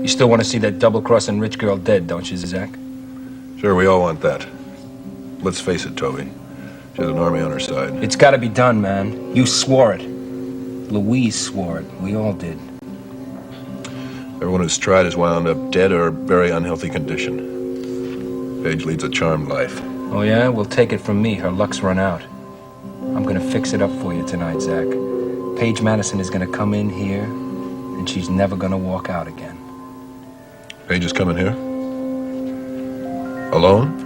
You still want to see that double-crossing rich girl dead, don't you, Zack? Sure, we all want that. Let's face it, Toby. She has an army on her side. It's got to be done, man. You swore it. Louise swore it. We all did. Everyone who's tried has wound up dead or very unhealthy condition. Paige leads a charmed life. Oh, yeah? Well, take it from me. Her luck's run out. I'm going to fix it up for you tonight, Zack. Paige Madison is going to come in here, and she's never going to walk out again. Paige is coming here? Alone?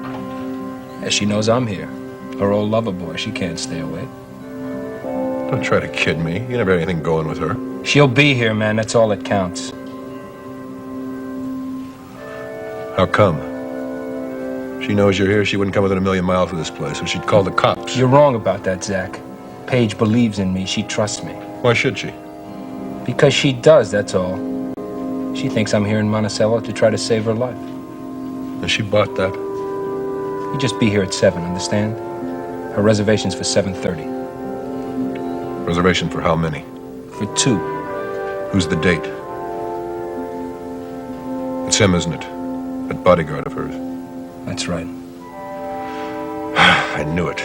Yeah, she knows I'm here. Her old lover boy. She can't stay away. Don't try to kid me. You never had anything going with her. She'll be here, man. That's all that counts. How come? She knows you're here. She wouldn't come within a million miles of this place, or she'd call the cops. You're wrong about that, Zack. Paige believes in me. She trusts me. Why should she? Because she does, that's all. She thinks I'm here in Monticello to try to save her life. And she bought that? You just be here at 7, understand? Her reservation's for 7:30. Reservation for how many? For 2. Who's the date? It's him, isn't it? That bodyguard of hers. That's right. I knew it.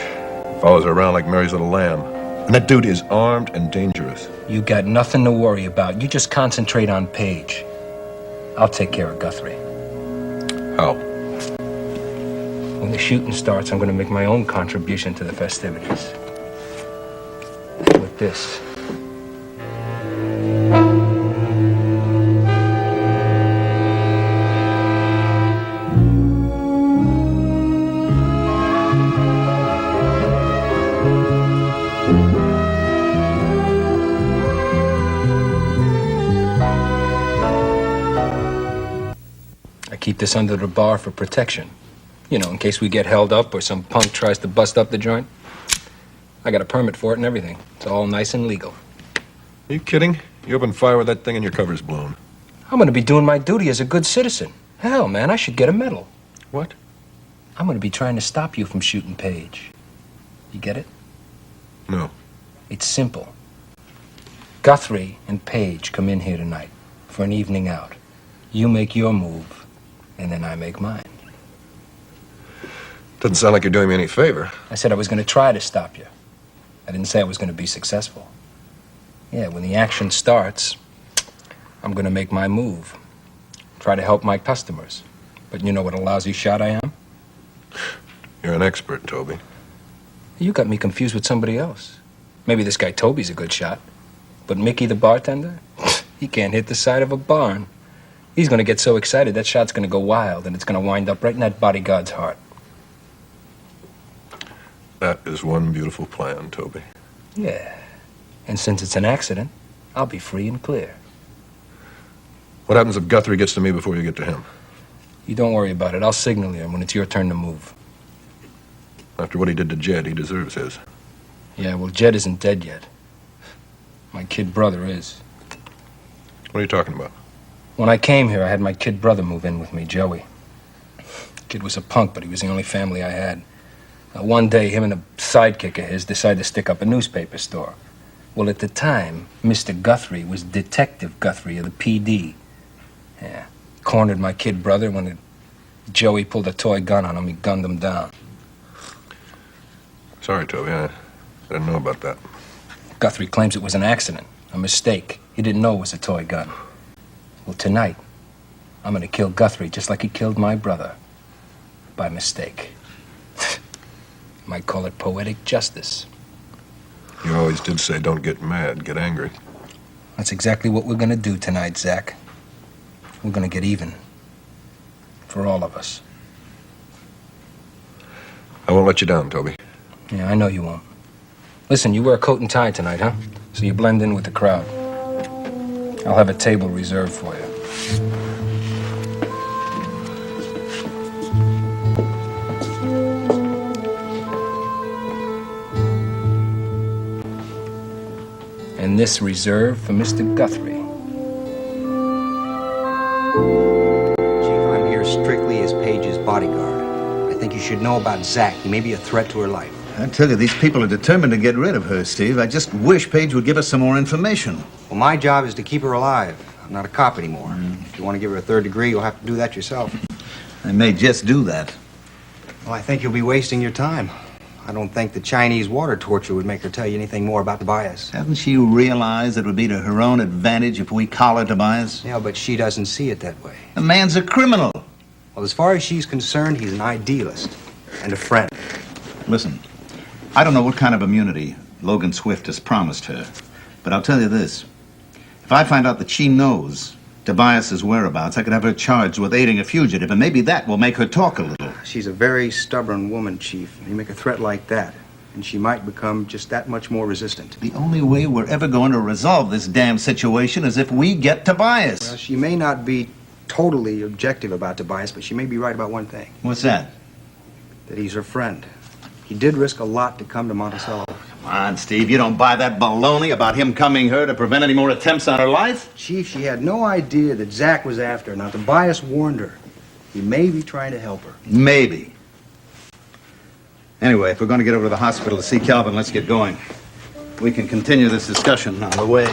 Follows her around like Mary's little lamb. And that dude is armed and dangerous. You got nothing to worry about. You just concentrate on Paige. I'll take care of Guthrie. How? When the shooting starts, I'm going to make my own contribution to the festivities. With this. I keep this under the bar for protection. You know, in case we get held up or some punk tries to bust up the joint. I got a permit for it and everything. It's all nice and legal. Are you kidding? You open fire with that thing and your cover's blown. I'm gonna be doing my duty as a good citizen. Hell, man, I should get a medal. What? I'm gonna be trying to stop you from shooting Paige. You get it? No. It's simple. Guthrie and Paige come in here tonight for an evening out. You make your move, and then I make mine. Doesn't sound like you're doing me any favor. I said I was gonna try to stop you. I didn't say I was gonna be successful. Yeah, when the action starts, I'm gonna make my move. Try to help my customers. But you know what a lousy shot I am? You're an expert, Toby. You got me confused with somebody else. Maybe this guy Toby's a good shot. But Mickey the bartender? He can't hit the side of a barn. He's gonna get so excited that shot's gonna go wild and it's gonna wind up right in that bodyguard's heart. That is one beautiful plan, Toby. Yeah. And since it's an accident, I'll be free and clear. What happens if Guthrie gets to me before you get to him? You don't worry about it. I'll signal you when it's your turn to move. After what he did to Jed, he deserves his. Yeah, well, Jed isn't dead yet. My kid brother is. What are you talking about? When I came here, I had my kid brother move in with me, Joey. Kid was a punk, but he was the only family I had. One day, him and a sidekick of his decided to stick up a newspaper store. Well, at the time, Mr. Guthrie was Detective Guthrie of the PD. Yeah, cornered my kid brother when Joey pulled a toy gun on him. He gunned him down. Sorry, Toby. I didn't know about that. Guthrie claims it was an accident, a mistake. He didn't know it was a toy gun. Well, tonight, I'm gonna kill Guthrie just like he killed my brother. By mistake. Might call it poetic justice. You always did say don't get mad, get angry. That's exactly what we're gonna do tonight, Zack. We're gonna get even. For all of us. I won't let you down, Toby. Yeah, I know you won't. Listen, you wear a coat and tie tonight, huh? So you blend in with the crowd. I'll have a table reserved for you. And this reserved for Mr. Guthrie. Chief, I'm here strictly as Paige's bodyguard. I think you should know about Zack. He may be a threat to her life. I tell you, these people are determined to get rid of her, Steve. I just wish Paige would give us some more information. Well, my job is to keep her alive. I'm not a cop anymore. If you want to give her a third degree, you'll have to do that yourself. I may just do that. Well, I think you'll be wasting your time. I don't think the Chinese water torture would make her tell you anything more about Tobias. Haven't she realized it would be to her own advantage if we collar Tobias? Yeah, but she doesn't see it that way. The man's a criminal. Well, as far as she's concerned, he's an idealist and a friend. Listen, I don't know what kind of immunity Logan Swift has promised her, but I'll tell you this. If I find out that she knows Tobias's whereabouts, I could have her charged with aiding a fugitive, and maybe that will make her talk a little. She's a very stubborn woman, Chief. You make a threat like that, and she might become just that much more resistant. The only way we're ever going to resolve this damn situation is if we get Tobias. Well, she may not be totally objective about Tobias, but she may be right about one thing. What's that? That he's her friend. He did risk a lot to come to Monticello. Come on, Steve, you don't buy that baloney about him coming here to prevent any more attempts on her life? Chief, she had no idea that Zack was after her. Now, Tobias warned her. He may be trying to help her. Maybe. Anyway, if we're going to get over to the hospital to see Calvin, let's get going. We can continue this discussion on the way.